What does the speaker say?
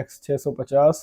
X650